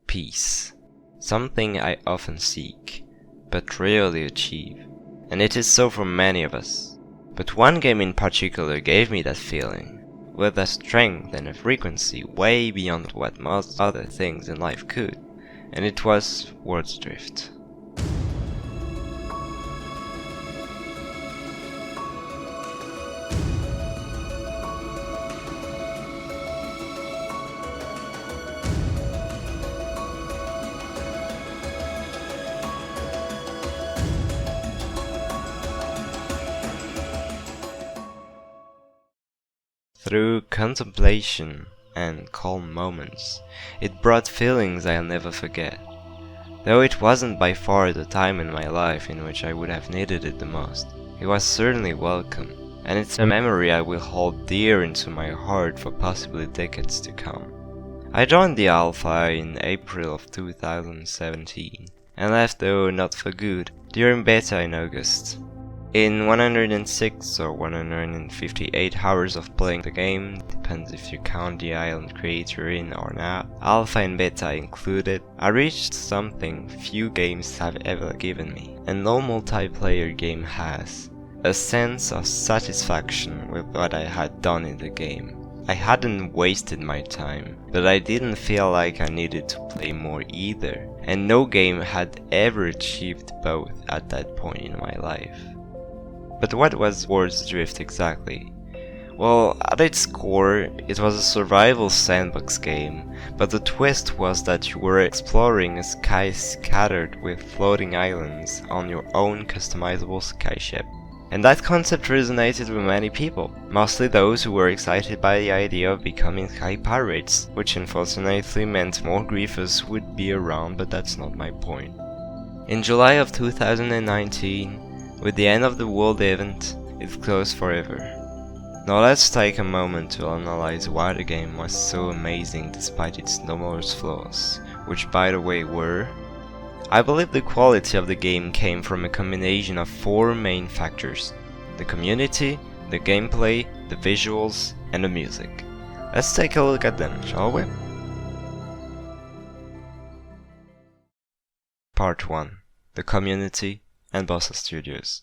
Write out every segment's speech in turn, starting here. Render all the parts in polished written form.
peace. Something I often seek, but rarely achieve. And it is so for many of us. But one game in particular gave me that feeling, with a strength and a frequency way beyond what most other things in life could, and it was Worlds Adrift. Through contemplation and calm moments, it brought feelings I'll never forget. Though it wasn't by far the time in my life in which I would have needed it the most, it was certainly welcome, and it's a memory I will hold dear into my heart for possibly decades to come. I joined the alpha in April of 2017, and left though not for good during beta in August. In 106 or 158 hours of playing the game, depends if you count the island creator in or not, alpha and beta included, I reached something few games have ever given me, and no multiplayer game has: a sense of satisfaction with what I had done in the game. I hadn't wasted my time, but I didn't feel like I needed to play more either, and no game had ever achieved both at that point in my life. But what was Worlds Adrift exactly? Well, at its core, it was a survival sandbox game, but the twist was that you were exploring a sky scattered with floating islands on your own customizable skyship. And that concept resonated with many people, mostly those who were excited by the idea of becoming sky pirates, which unfortunately meant more griefers would be around, but that's not my point. In July of 2019, with the end of the world event, it closed forever. Now let's take a moment to analyze why the game was so amazing despite its numerous flaws, which by the way were: I believe the quality of the game came from a combination of four main factors: the community, the gameplay, the visuals, and the music. Let's take a look at them, shall we? Part 1. The community and Bossa Studios.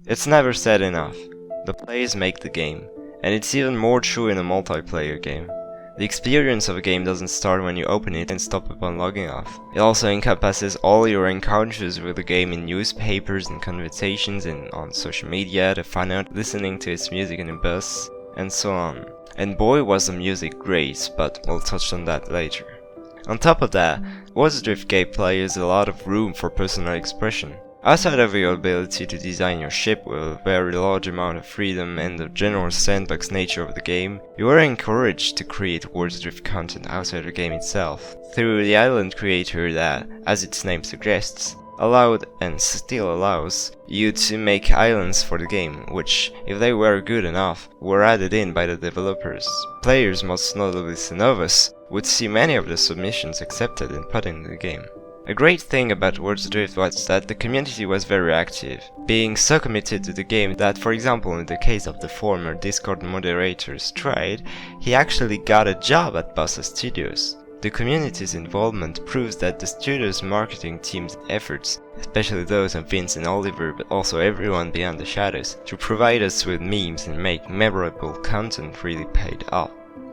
It's never said enough. The players make the game, and it's even more true in a multiplayer game. The experience of a game doesn't start when you open it and stop upon logging off. It also encompasses all your encounters with the game in newspapers and conversations and on social media, the fun out listening to its music in a bus, and so on. And boy was the music great, but we'll touch on that later. On top of that, Worlds Adrift gave players a lot of room for personal expression. Outside of your ability to design your ship with a very large amount of freedom and the general sandbox nature of the game, you were encouraged to create Worlds Adrift content outside the game itself, through the island creator that, as its name suggests, allowed and still allows you to make islands for the game, which, if they were good enough, were added in by the developers. Players, most notably Synovus, would see many of the submissions accepted and put in the game. A great thing about Worlds Adrift was that the community was very active, being so committed to the game that, for example, in the case of the former Discord moderator Strite, he actually got a job at Bossa Studios. The community's involvement proves that the studio's marketing team's efforts, especially those of Vince and Oliver, but also everyone beyond the shadows, to provide us with memes and make memorable content really paid off.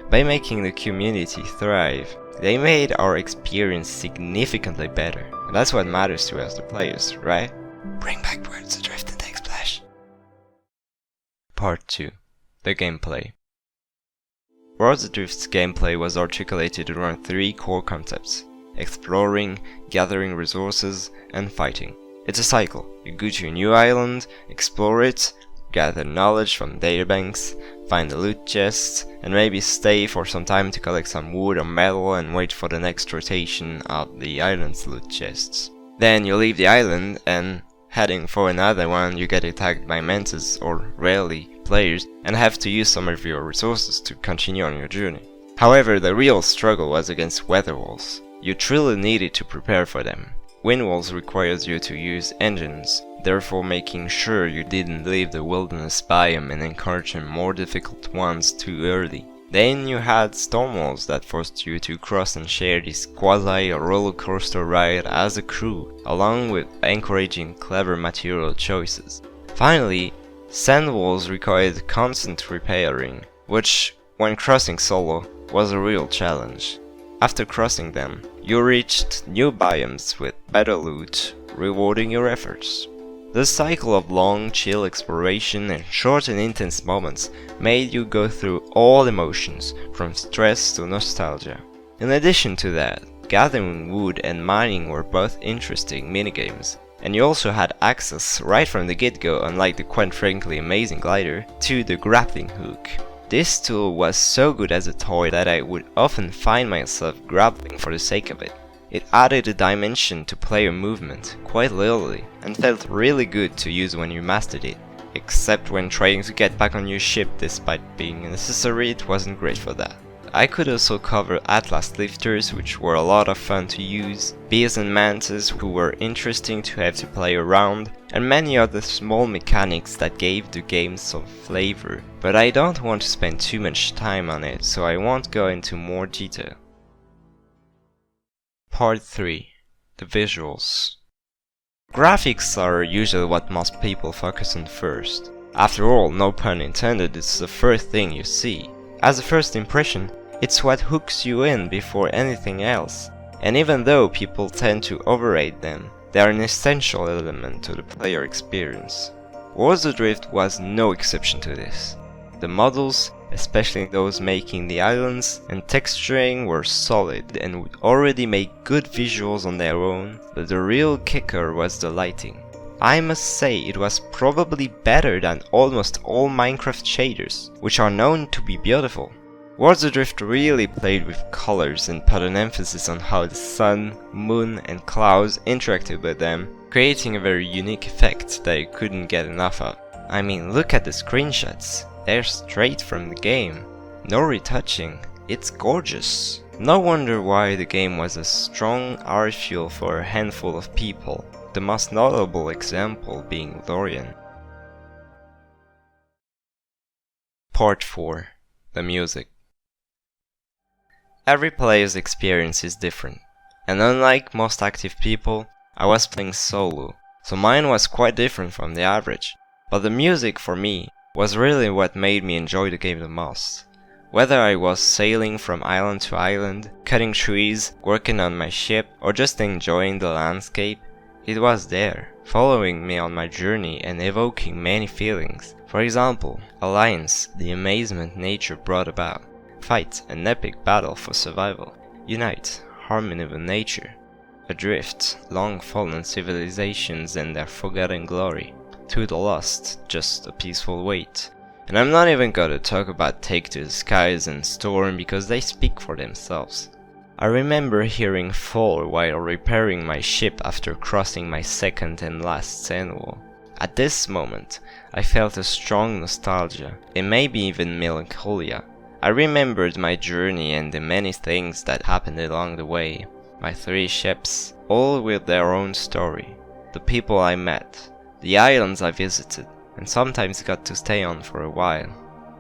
By making the community thrive, they made our experience significantly better, and that's what matters to us, the players, right? Bring back Worlds Adrift and take splash! Part 2. The gameplay. Worlds Adrift's gameplay was articulated around three core concepts: exploring, gathering resources, and fighting. It's a cycle. You go to a new island, explore it, gather knowledge from databanks, find the loot chests, and maybe stay for some time to collect some wood or metal and wait for the next rotation of the island's loot chests. Then you leave the island and, heading for another one, you get attacked by mantis, or rarely, players, and have to use some of your resources to continue on your journey. However, the real struggle was against weather walls. You truly needed to prepare for them. Wind walls required you to use engines, therefore making sure you didn't leave the wilderness biome and encounter more difficult ones too early. Then you had storm walls that forced you to cross and share this quasi-roller coaster ride as a crew, along with encouraging clever material choices. Finally, sand walls required constant repairing, which, when crossing solo, was a real challenge. After crossing them, you reached new biomes with better loot, rewarding your efforts. The cycle of long, chill exploration and short and intense moments made you go through all emotions, from stress to nostalgia. In addition to that, gathering wood and mining were both interesting minigames, and you also had access right from the get-go, unlike the quite frankly amazing glider, to the grappling hook. This tool was so good as a toy that I would often find myself grappling for the sake of it. It added a dimension to player movement, quite literally, and felt really good to use when you mastered it. Except when trying to get back on your ship, despite being necessary, it wasn't great for that. I could also cover Atlas lifters, which were a lot of fun to use, bees and mantis who were interesting to have to play around, and many other small mechanics that gave the game some flavor. But I don't want to spend too much time on it, so I won't go into more detail. Part 3. The visuals. Graphics are usually what most people focus on first. After all, no pun intended, it's the first thing you see. As a first impression, it's what hooks you in before anything else. And even though people tend to overrate them, they are an essential element to the player experience. Worlds Adrift was no exception to this. The models, especially those making the islands and texturing, were solid and would already make good visuals on their own, but the real kicker was the lighting. I must say it was probably better than almost all Minecraft shaders, which are known to be beautiful. Worlds Adrift really played with colors and put an emphasis on how the sun, moon and clouds interacted with them, creating a very unique effect that I couldn't get enough of. I mean, look at the screenshots. They're straight from the game. No retouching. It's gorgeous. No wonder why the game was a strong art fuel for a handful of people, the most notable example being Loryenne. Part 4. The music. Every player's experience is different, and unlike most active people, I was playing solo, so mine was quite different from the average. But the music, for me, was really what made me enjoy the game the most. Whether I was sailing from island to island, cutting trees, working on my ship, or just enjoying the landscape, it was there, following me on my journey and evoking many feelings. For example, Alliance, the amazement nature brought about. Fight, an epic battle for survival. Unite, harmony with nature. Adrift, long fallen civilizations and their forgotten glory. To the lost, just a peaceful wait. And I'm not even gonna talk about Take to the Skies and Storm because they speak for themselves. I remember hearing Fall while repairing my ship after crossing my second and last sand wall. At this moment, I felt a strong nostalgia, and maybe even melancholia. I remembered my journey and the many things that happened along the way. My 3 ships, all with their own story. The people I met. The islands I visited, and sometimes got to stay on for a while.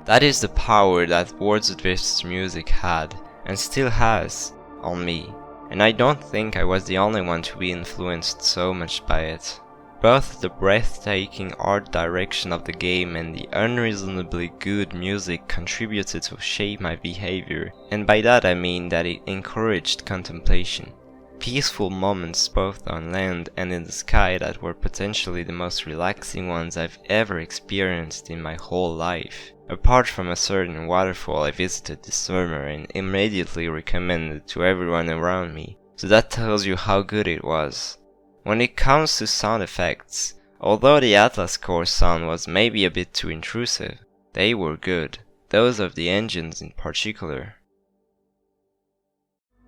That is the power that Worlds Adrift's music had, and still has, on me, and I don't think I was the only one to be influenced so much by it. Both the breathtaking art direction of the game and the unreasonably good music contributed to shape my behavior, and by that I mean that it encouraged contemplation. Peaceful moments both on land and in the sky that were potentially the most relaxing ones I've ever experienced in my whole life. Apart from a certain waterfall I visited this summer and immediately recommended to everyone around me, so that tells you how good it was. When it comes to sound effects, although the Atlas core sound was maybe a bit too intrusive, they were good, those of the engines in particular.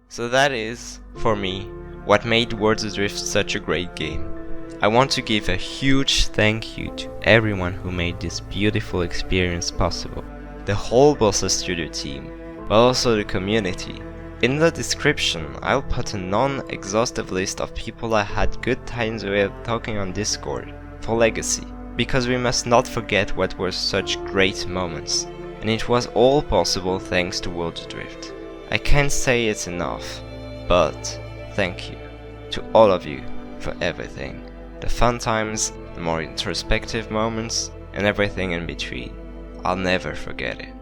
So that is, for me, what made Worlds Adrift such a great game. I want to give a huge thank you to everyone who made this beautiful experience possible. The whole Bossa Studio team, but also the community. In the description, I'll put a non-exhaustive list of people I had good times with talking on Discord, for Legacy, because we must not forget what were such great moments. and it was all possible thanks to Worlds Adrift. I can't say it's enough, but thank you to all of you for everything. The fun times, the more introspective moments, and everything in between. I'll never forget it.